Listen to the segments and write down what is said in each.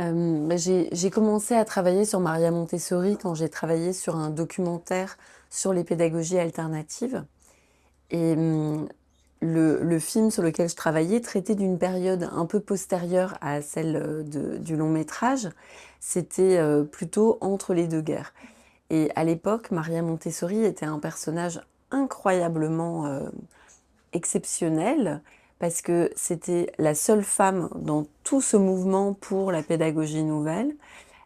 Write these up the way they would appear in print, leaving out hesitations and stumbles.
J'ai commencé à travailler sur Maria Montessori quand j'ai travaillé sur un documentaire sur les pédagogies alternatives. Et le film sur lequel je travaillais traitait d'une période un peu postérieure à celle du long métrage. C'était plutôt entre les deux guerres. Et à l'époque, Maria Montessori était un personnage incroyablement exceptionnelle parce que c'était la seule femme dans tout ce mouvement pour la pédagogie nouvelle.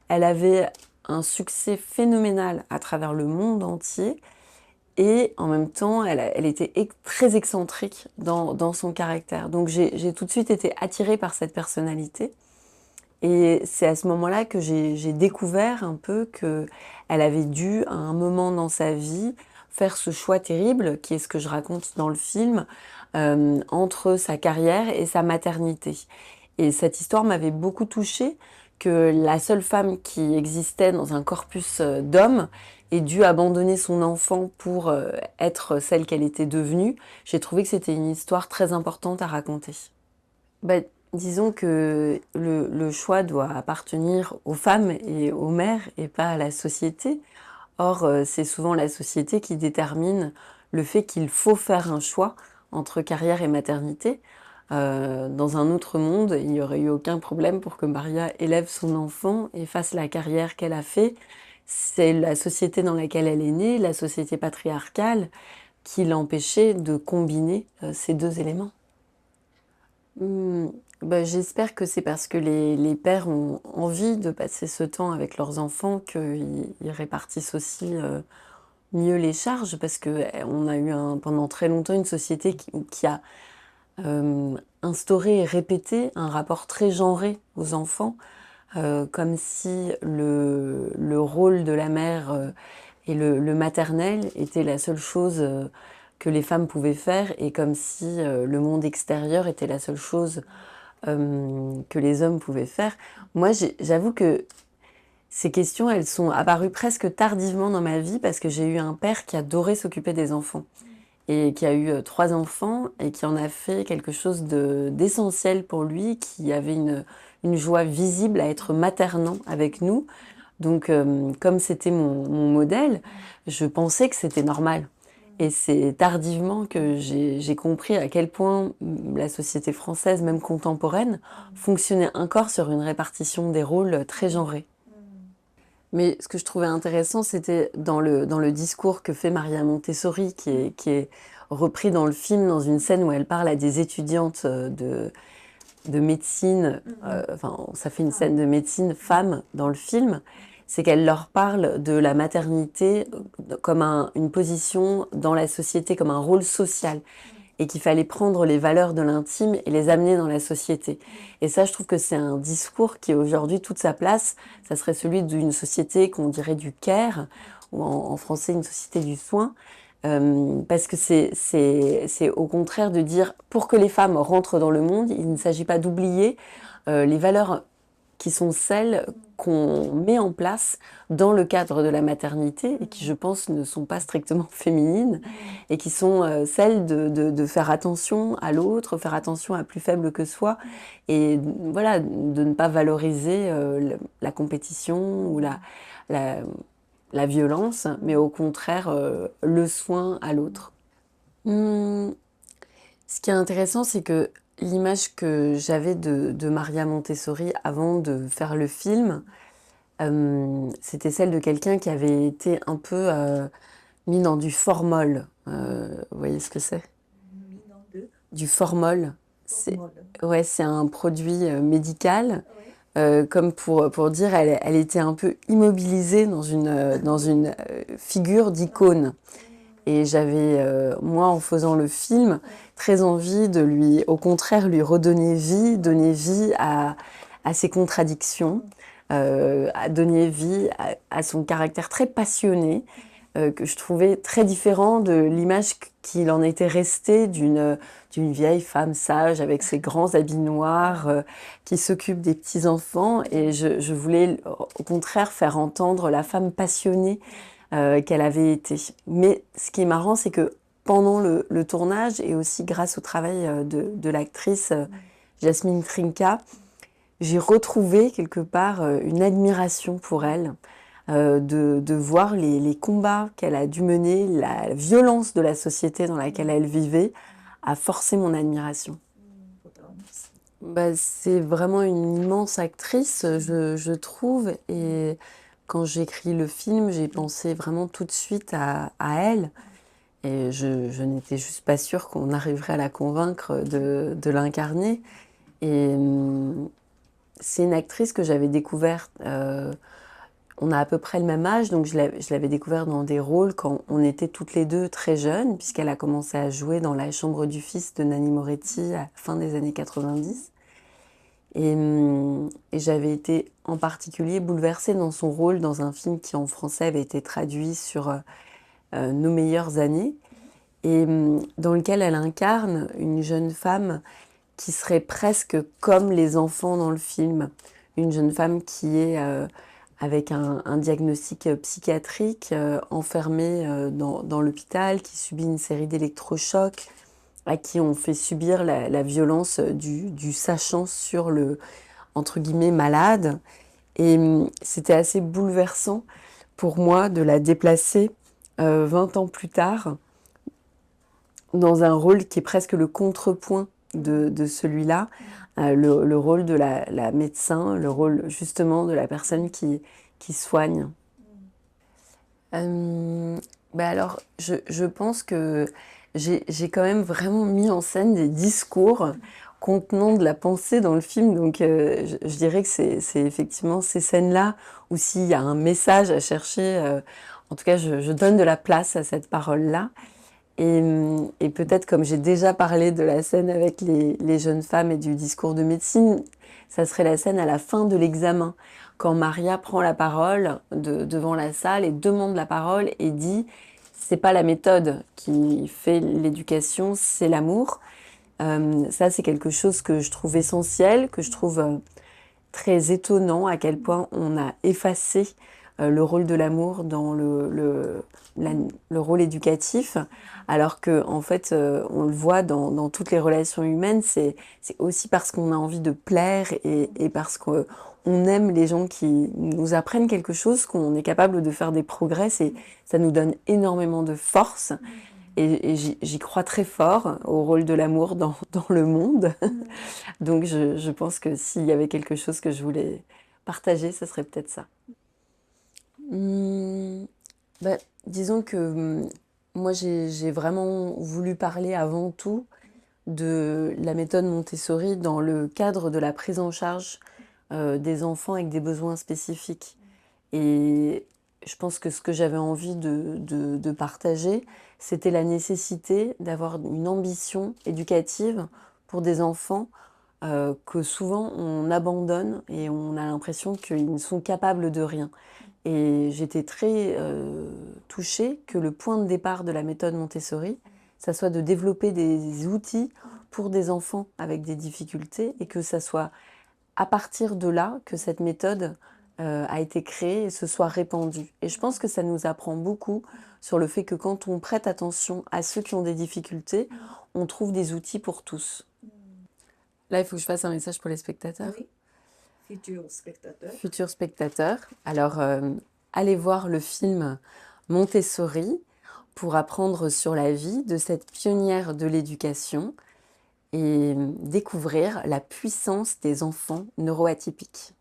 Elle avait un succès phénoménal à travers le monde entier et en même temps, elle était très excentrique dans son caractère. Donc j'ai tout de suite été attirée par cette personnalité. Et c'est à ce moment-là que j'ai découvert un peu que elle avait dû, à un moment dans sa vie, faire ce choix terrible, qui est ce que je raconte dans le film, entre sa carrière et sa maternité. Et cette histoire m'avait beaucoup touchée, que la seule femme qui existait dans un corpus d'hommes ait dû abandonner son enfant pour être celle qu'elle était devenue. J'ai trouvé que c'était une histoire très importante à raconter. Bah, disons que le choix doit appartenir aux femmes et aux mères et pas à la société. Or, c'est souvent la société qui détermine le fait qu'il faut faire un choix entre carrière et maternité. Dans un autre monde, il n'y aurait eu aucun problème pour que Maria élève son enfant et fasse la carrière qu'elle a fait. C'est la société dans laquelle elle est née, la société patriarcale, qui l'empêchait de combiner ces deux éléments. Hmm, j'espère que c'est parce que les pères ont envie de passer ce temps avec leurs enfants qu'ils répartissent aussi mieux les charges, parce que on a eu pendant très longtemps une société qui a instauré et répété un rapport très genré aux enfants, comme si le rôle de la mère et le maternel était la seule chose que les femmes pouvaient faire, et comme si le monde extérieur était la seule chose que les hommes pouvaient faire. Moi, j'avoue que ces questions, elles sont apparues presque tardivement dans ma vie parce que j'ai eu un père qui adorait s'occuper des enfants et qui a eu 3 enfants et qui en a fait quelque chose d'essentiel pour lui, qui avait une joie visible à être maternant avec nous. Donc, comme c'était mon modèle, je pensais que c'était normal. Et c'est tardivement que j'ai compris à quel point la société française, même contemporaine, fonctionnait encore sur une répartition des rôles très genrée. Mais ce que je trouvais intéressant, c'était dans le discours que fait Maria Montessori, qui est repris dans le film, dans une scène où elle parle à des étudiantes de médecine, enfin, ça fait une scène de médecine femmes dans le film, c'est qu'elle leur parle de la maternité comme une position dans la société, comme un rôle social, et qu'il fallait prendre les valeurs de l'intime et les amener dans la société. Et ça, je trouve que c'est un discours qui, aujourd'hui, toute sa place, ça serait celui d'une société qu'on dirait du care, ou en français, une société du soin, parce que c'est au contraire de dire, pour que les femmes rentrent dans le monde, il ne s'agit pas d'oublier les valeurs qui sont celles qu'on met en place dans le cadre de la maternité et qui, je pense, ne sont pas strictement féminines et qui sont celles de faire attention à l'autre, faire attention à plus faible que soi et voilà, de ne pas valoriser la compétition ou la, la violence, mais au contraire le soin à l'autre. Ce qui est intéressant, c'est que l'image que j'avais de Maria Montessori avant de faire le film, c'était celle de quelqu'un qui avait été un peu mis dans du formol. Vous voyez ce que c'est? Mis dans deux. Du formol. C'est, Formol. ouais, c'est un produit médical. Oui. Comme pour dire, elle était un peu immobilisée dans une figure d'icône. Et j'avais, moi, en faisant le film, très envie de au contraire, lui redonner vie, donner vie à ses contradictions, à donner vie à son caractère très passionné, que je trouvais très différent de l'image qu'il en était resté d'une vieille femme sage avec ses grands habits noirs, qui s'occupe des petits-enfants. Et je voulais, au contraire, faire entendre la femme passionnée qu'elle avait été. Mais ce qui est marrant, c'est que pendant le tournage, et aussi grâce au travail de l'actrice Jasmine Trinka, j'ai retrouvé quelque part une admiration pour elle, de voir les combats qu'elle a dû mener, la violence de la société dans laquelle elle vivait, a forcé mon admiration. Bah, c'est vraiment une immense actrice, je trouve. Et quand j'ai écrit le film, j'ai pensé vraiment tout de suite à elle. Et je n'étais juste pas sûre qu'on arriverait à la convaincre de l'incarner. Et c'est une actrice que j'avais découverte. On a à peu près le même âge, donc je l'avais découverte dans des rôles quand on était toutes les deux très jeunes, puisqu'elle a commencé à jouer dans La Chambre du Fils de Nanni Moretti à la fin des années 90. Et j'avais été en particulier bouleversée dans son rôle dans un film qui en français avait été traduit sur Nos meilleures années, et dans lequel elle incarne une jeune femme qui serait presque comme les enfants dans le film. Une jeune femme qui est avec un diagnostic psychiatrique, enfermée dans l'hôpital, qui subit une série d'électrochocs, à qui on fait subir la violence du sachant sur le, entre guillemets, malade. Et c'était assez bouleversant pour moi de la déplacer 20 ans plus tard dans un rôle qui est presque le contrepoint de celui-là, le rôle de la médecin, le rôle justement de la personne qui soigne. Bah alors, je pense que j'ai quand même vraiment mis en scène des discours contenant de la pensée dans le film, donc je dirais que c'est effectivement ces scènes-là où s'il y a un message à chercher, en tout cas je donne de la place à cette parole-là. Et peut-être comme j'ai déjà parlé de la scène avec les jeunes femmes et du discours de médecine, ça serait la scène à la fin de l'examen, quand Maria prend la parole devant la salle et demande la parole et dit c'est pas la méthode qui fait l'éducation, c'est l'amour. Ça, c'est quelque chose que je trouve essentiel, que je trouve très étonnant, à quel point on a effacé le rôle de l'amour dans le rôle éducatif, alors que en fait, on le voit dans toutes les relations humaines, c'est aussi parce qu'on a envie de plaire et parce qu'on aime les gens qui nous apprennent quelque chose, qu'on est capable de faire des progrès, et ça nous donne énormément de force. Et j'y crois très fort au rôle de l'amour dans le monde. Donc je pense que s'il y avait quelque chose que je voulais partager, ce serait peut-être ça. Mmh, bah, disons que moi j'ai vraiment voulu parler avant tout de la méthode Montessori dans le cadre de la prise en charge des enfants avec des besoins spécifiques. Et je pense que ce que j'avais envie de partager, c'était la nécessité d'avoir une ambition éducative pour des enfants que souvent on abandonne et on a l'impression qu'ils ne sont capables de rien. Et j'étais très touchée que le point de départ de la méthode Montessori, ça soit de développer des outils pour des enfants avec des difficultés et que ça soit à partir de là que cette méthode a été créée et se soit répandue. Et je pense que ça nous apprend beaucoup sur le fait que quand on prête attention à ceux qui ont des difficultés, on trouve des outils pour tous. Là, il faut que je fasse un message pour les spectateurs. Oui, futurs spectateurs. Futurs spectateurs. Alors, allez voir le film Montessori pour apprendre sur la vie de cette pionnière de l'éducation et découvrir la puissance des enfants neuroatypiques.